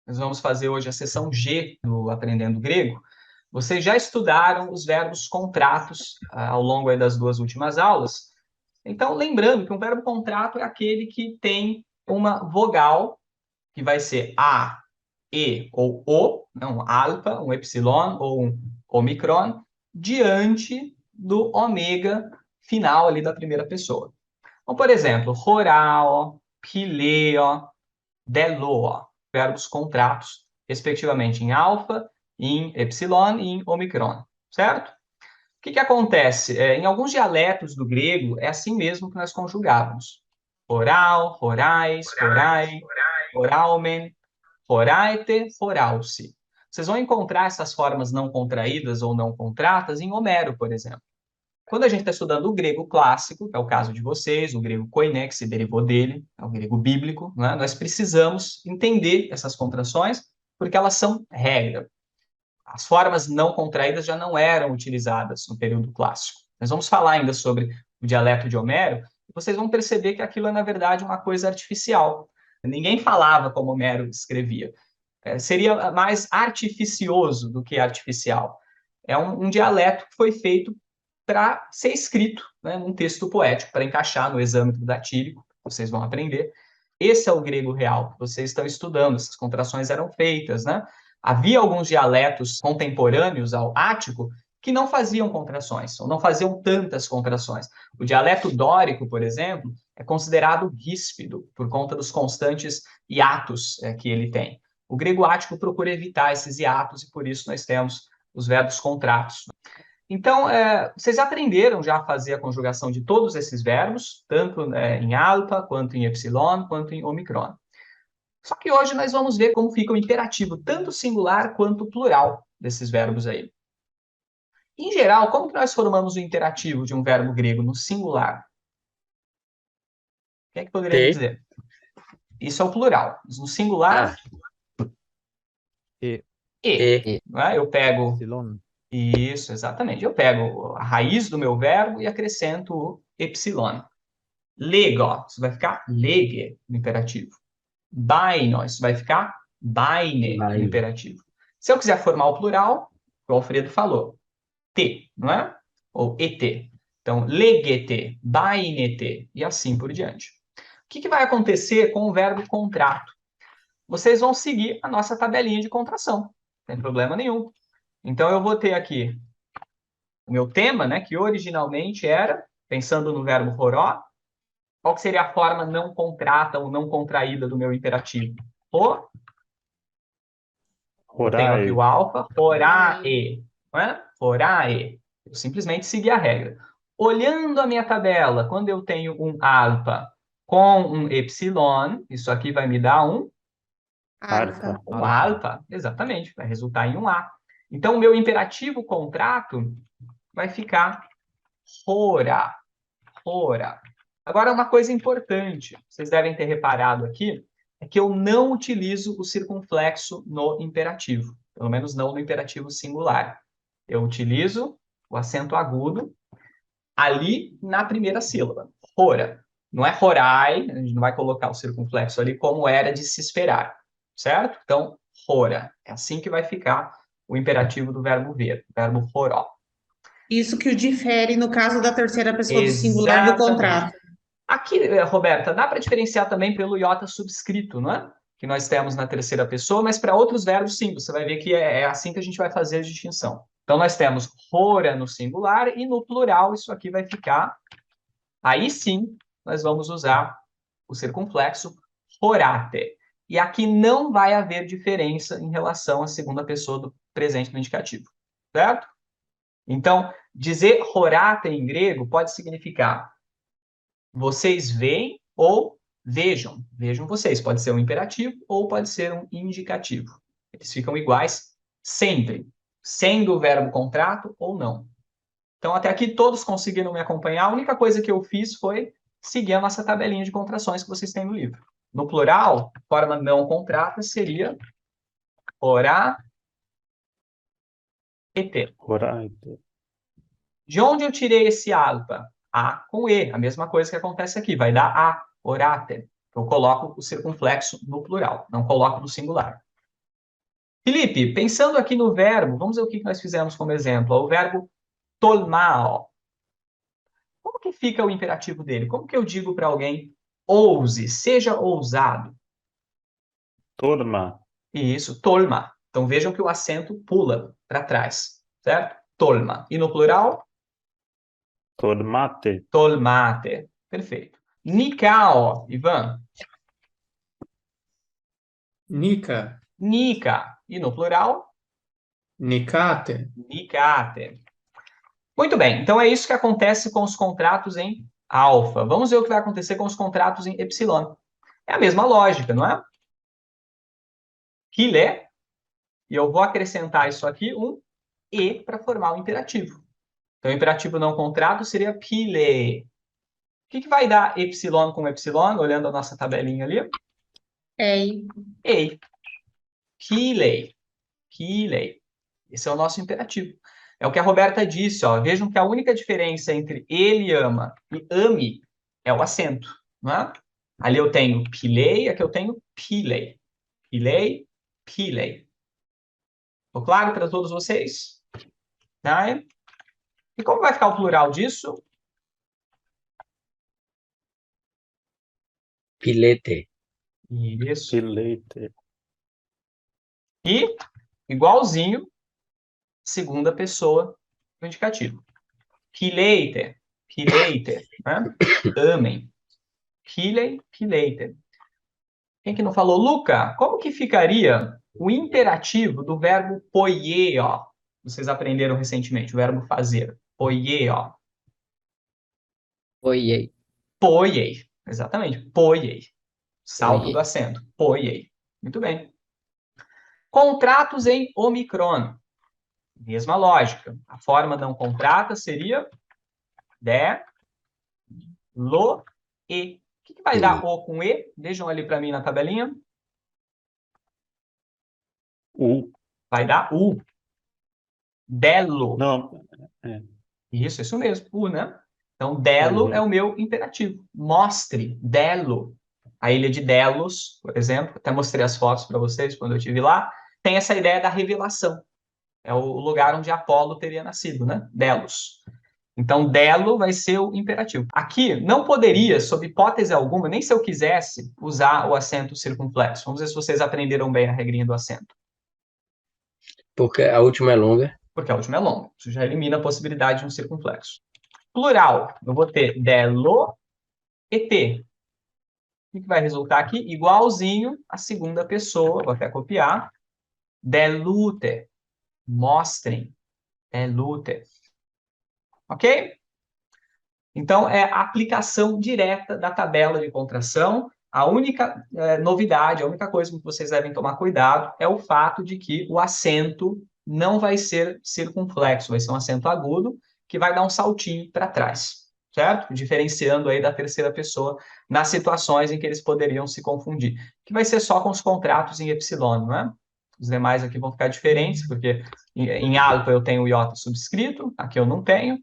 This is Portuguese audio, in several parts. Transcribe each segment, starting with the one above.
Nós vamos fazer hoje a seção G do Aprendendo Grego. Vocês já estudaram os verbos contratos ao longo aí das duas últimas aulas. Então, lembrando que um verbo contrato é aquele que tem uma vogal, que vai ser A, E ou O, né, um alfa, um epsilon ou um omicron, diante do ômega final ali da primeira pessoa. Então, por exemplo, horao, pileo, deloo, verbos contratos, respectivamente em alfa, em epsilon e em omicron, certo? O que acontece? Em alguns dialetos do grego, é assim mesmo que nós conjugávamos. Oral, horais, horai, oraumen, horaete, horausi. Vocês vão encontrar essas formas não contraídas ou não contratas em Homero, por exemplo. Quando a gente está estudando o grego clássico, que é o caso de vocês, o grego koiné, que se derivou dele, é o grego bíblico, né? Nós precisamos entender essas contrações, porque elas são regra. As formas não contraídas já não eram utilizadas no período clássico. Nós vamos falar ainda sobre o dialeto de Homero, e vocês vão perceber que aquilo é, na verdade, uma coisa artificial. Ninguém falava como Homero escrevia. Seria mais artificioso do que artificial. É um dialeto que foi feito para ser escrito, né, num texto poético, para encaixar no exame datílico, vocês vão aprender. Esse é o grego real que vocês estão estudando, essas contrações eram feitas, né? Havia alguns dialetos contemporâneos ao ático que não faziam contrações, ou não faziam tantas contrações. O dialeto dórico, por exemplo, é considerado ríspido, por conta dos constantes hiatos que ele tem. O grego ático procura evitar esses hiatos, e por isso nós temos os verbos contratos. Então, vocês aprenderam já a fazer a conjugação de todos esses verbos, tanto em alfa, quanto em epsilon, quanto em omicron. Só que hoje nós vamos ver como fica o imperativo, tanto singular quanto plural desses verbos aí. Em geral, como que nós formamos o imperativo de um verbo grego no singular? Quem é que poderia me T, dizer? Isso é o plural. No singular, A, E, e. E, Não é? Eu pego epsilon, isso, exatamente. Eu pego a raiz do meu verbo e acrescento o epsilon. Lego, isso vai ficar lege no imperativo. Baino, isso vai ficar baine no vai, imperativo. Se eu quiser formar o plural, o Alfredo falou, te, não é? Ou et. Então, legete, bainete, e assim por diante. O que vai acontecer com o verbo contrato? Vocês vão seguir a nossa tabelinha de contração, não tem problema nenhum. Então, eu vou ter aqui o meu tema, né, que originalmente era, pensando no verbo horó, qual que seria a forma não contrata ou não contraída do meu imperativo? O, eu tenho aqui Horai, o alfa, horae, não é? Horae. Eu simplesmente segui a regra. Olhando a minha tabela, quando eu tenho um alfa com um epsilon, isso aqui vai me dar Arfa, um alfa. alfa, exatamente, vai resultar em um A. Então, o meu imperativo contrato vai ficar hora, hora. Agora, uma coisa importante, vocês devem ter reparado aqui, é que eu não utilizo o circunflexo no imperativo, pelo menos não no imperativo singular. Eu utilizo o acento agudo ali na primeira sílaba, hora. Não é horai, a gente não vai colocar o circunflexo ali como era de se esperar, certo? Então, hora. É assim que vai ficar o imperativo do verbo ver, o verbo horó. Isso que o difere no caso da terceira pessoa do singular do Exatamente. contrato. Aqui, Roberta, dá para diferenciar também pelo iota subscrito, não é? Que nós temos na terceira pessoa, mas para outros verbos, sim, você vai ver que é assim que a gente vai fazer a distinção. Então, nós temos hora no singular e no plural isso aqui vai ficar. Aí sim, nós vamos usar o circunflexo horate. E aqui não vai haver diferença em relação à segunda pessoa do presente no indicativo, certo? Então, dizer horate em grego pode significar vocês veem ou vejam. Vejam vocês. Pode ser um imperativo ou pode ser um indicativo. Eles ficam iguais sempre, sendo o verbo contrato ou não. Então, até aqui todos conseguiram me acompanhar. A única coisa que eu fiz foi seguir a nossa tabelinha de contrações que vocês têm no livro. No plural, forma não contrata seria orá et. Horai, De onde eu tirei esse alfa? A com E, a mesma coisa que acontece aqui, vai dar A, orate. Eu coloco o circunflexo no plural, não coloco no singular. Felipe, pensando aqui no verbo, vamos ver o que nós fizemos como exemplo. O verbo tolmao. Como que fica o imperativo dele? Como que eu digo para alguém, ouse, seja ousado? Tolma. Isso, tolma. Então vejam que o acento pula para trás, certo? Tolma. E no plural? Tolmate. Tolmate. Perfeito. Nikao, Ivan. Nika, Nika. E no plural? Nikate, Nikate. Muito bem, então é isso que acontece com os contratos em alfa. Vamos ver o que vai acontecer com os contratos em epsilon. É a mesma lógica, não é? Kile, e eu vou acrescentar isso aqui, um e para formar o imperativo. Então, o imperativo não contrato seria pile. O que vai dar epsilon com epsilon, olhando a nossa tabelinha ali? Ei. Ei. Pile. Pile. Esse é o nosso imperativo. É o que a Roberta disse, ó. Vejam que a única diferença entre ele ama e ame é o acento, não é? Ali eu tenho pilei, aqui eu tenho pilei. Pilei, pilei. Ficou claro para todos vocês? Tá? E como vai ficar o plural disso? Pilete. Isso. Pilete. E, igualzinho, segunda pessoa do indicativo. Pileite, pileite, né? Amem. Pilei, pileite. Quem que não falou? Luca, como que ficaria o imperativo do verbo poieo? Vocês aprenderam recentemente, o verbo fazer. Poieo. Oiei. Poiei. Exatamente. Poiei. Salto do Oiei. acento. Poiei. Muito bem. Contratos em omicron. Mesma lógica. A forma não contrata seria de, lo, e. O que vai dar o com e? Vejam ali para mim na tabelinha. U. Vai dar u. Delo. Não. É. Isso mesmo. U, né? Então, Delo é o meu imperativo. Mostre, Delo. A ilha de Delos, por exemplo, até mostrei as fotos para vocês quando eu estive lá, tem essa ideia da revelação. É o lugar onde Apolo teria nascido, né? Delos. Então, Delo vai ser o imperativo. Aqui, não poderia, sob hipótese alguma, nem se eu quisesse, usar o acento circunflexo. Vamos ver se vocês aprenderam bem a regrinha do acento. Porque a última é longa. Porque a última é longa. Isso já elimina a possibilidade de um circunflexo. Plural, eu vou ter Delo e T. O que vai resultar aqui? Igualzinho à segunda pessoa, vou até copiar. Delute. Mostrem. Delute. Ok? Então, é a aplicação direta da tabela de contração. A única novidade, a única coisa que vocês devem tomar cuidado é o fato de que o acento não vai ser circunflexo, vai ser um acento agudo que vai dar um saltinho para trás, certo? Diferenciando aí da terceira pessoa nas situações em que eles poderiam se confundir. Que vai ser só com os contratos em epsilon, não é? Os demais aqui vão ficar diferentes, porque em alfa eu tenho o iota subscrito, aqui eu não tenho.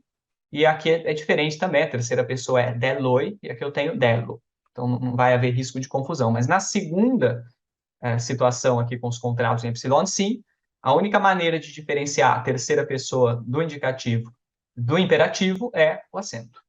E aqui é diferente também, a terceira pessoa é deloi, e aqui eu tenho delo. Então não vai haver risco de confusão. Mas na segunda situação aqui com os contratos em epsilon, sim, a única maneira de diferenciar a terceira pessoa do indicativo do imperativo é o acento.